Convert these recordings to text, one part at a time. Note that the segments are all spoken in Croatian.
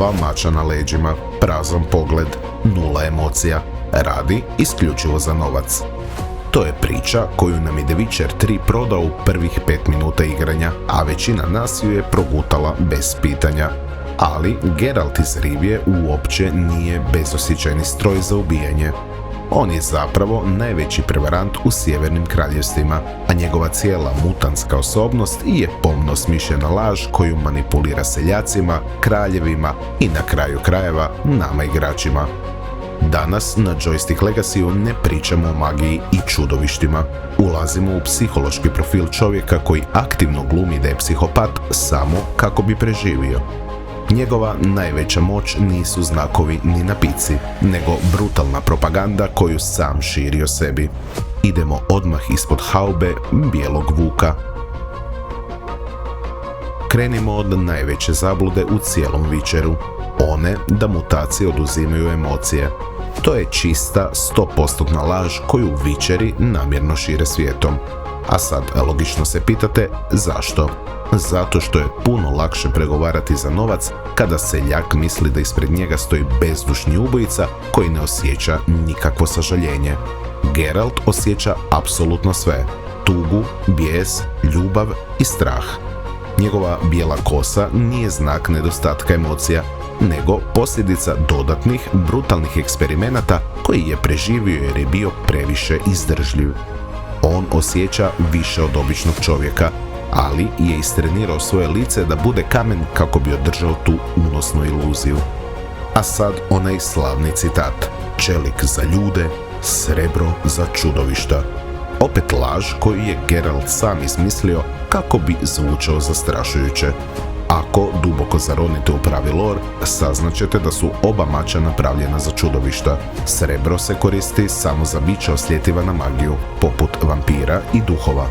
2 mača na leđima, prazan pogled, 0 emocija, radi isključivo za novac. To je priča koju nam je The Witcher 3 prodao u prvih 5 minuta igranja, a većina nas ju je progutala bez pitanja. Ali Geralt iz Rivije uopće nije bezosjećajni stroj za ubijanje. On je zapravo najveći prevarant u sjevernim kraljevstvima, a njegova cijela mutantska osobnost je pomno smišljena laž koju manipulira seljacima, kraljevima i na kraju krajeva nama igračima. Danas na Joystick Legacyu ne pričamo o magiji i čudovištima. Ulazimo u psihološki profil čovjeka koji aktivno glumi da je psihopat samo kako bi preživio. Njegova najveća moć nisu znakovi ni napici, nego brutalna propaganda koju sam širi o sebi. Idemo odmah ispod haube bijelog vuka. Krenimo od najveće zablude u cijelom Witcheru, one da mutacije oduzimaju emocije. To je čista 100% laž koju Witcheri namjerno šire svijetom. A sad logično se pitate zašto? Zato što je puno lakše pregovarati za novac kada seljak misli da ispred njega stoji bezdušni ubojica koji ne osjeća nikakvo sažaljenje. Geralt osjeća apsolutno sve: tugu, bijes, ljubav i strah. Njegova bijela kosa nije znak nedostatka emocija, nego posljedica dodatnih, brutalnih eksperimenata koji je preživio jer je bio previše izdržljiv. On osjeća više od običnog čovjeka, ali je istrenirao svoje lice da bude kamen kako bi održao tu unosnu iluziju. A sad onaj slavni citat: čelik za ljude, srebro za čudovišta. Opet laž koju je Geralt sam izmislio kako bi zvučao zastrašujuće. Ako duboko zaronite u pravi lore, saznaćete da su oba mača napravljena za čudovišta. Srebro se koristi samo za bića osjetljiva na magiju, poput vampira i duhova.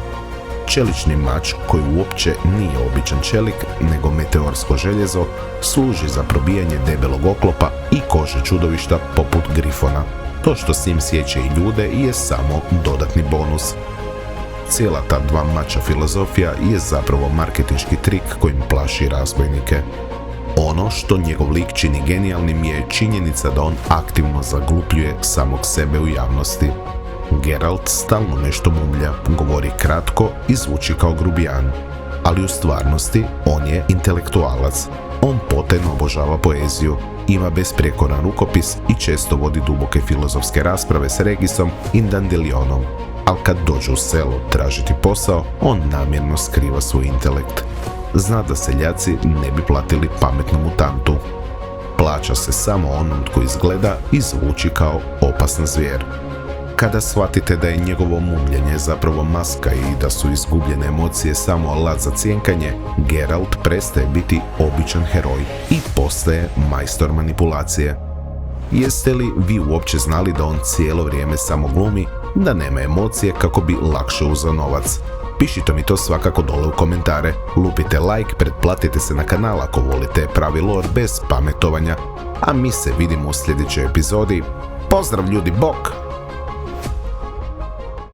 Čelični mač, koji uopće nije običan čelik, nego meteorsko željezo, služi za probijanje debelog oklopa i kože čudovišta poput grifona. To što s njim sjeće i ljude je samo dodatni bonus. Cijela ta 2 mača filozofija je zapravo marketinški trik kojim plaši razbojnike. Ono što njegov lik čini genijalnim je činjenica da on aktivno zaglupljuje samog sebe u javnosti. Geralt stalno nešto mumlja, govori kratko i zvuči kao grubijan. Ali u stvarnosti on je intelektualac. On potajno obožava poeziju, ima besprijekoran rukopis i često vodi duboke filozofske rasprave s Regisom i Dandelionom. Ali kad dođe u selo tražiti posao, on namjerno skriva svoj intelekt. Zna da seljaci ne bi platili pametnom mutantu. Plaća se samo onom tko izgleda i zvuči kao opasna zvijer. Kada shvatite da je njegovo mumljenje zapravo maska i da su izgubljene emocije samo alat za cjenkanje, Geralt prestaje biti običan heroj i postaje majstor manipulacije. Jeste li vi uopće znali da on cijelo vrijeme samo glumi, da nema emocije kako bi lakše uzeo novac? Pišite mi to svakako dole u komentare, lupite like, pretplatite se na kanal ako volite pravi lore bez pametovanja, a mi se vidimo u sljedećoj epizodi. Pozdrav ljudi, bok!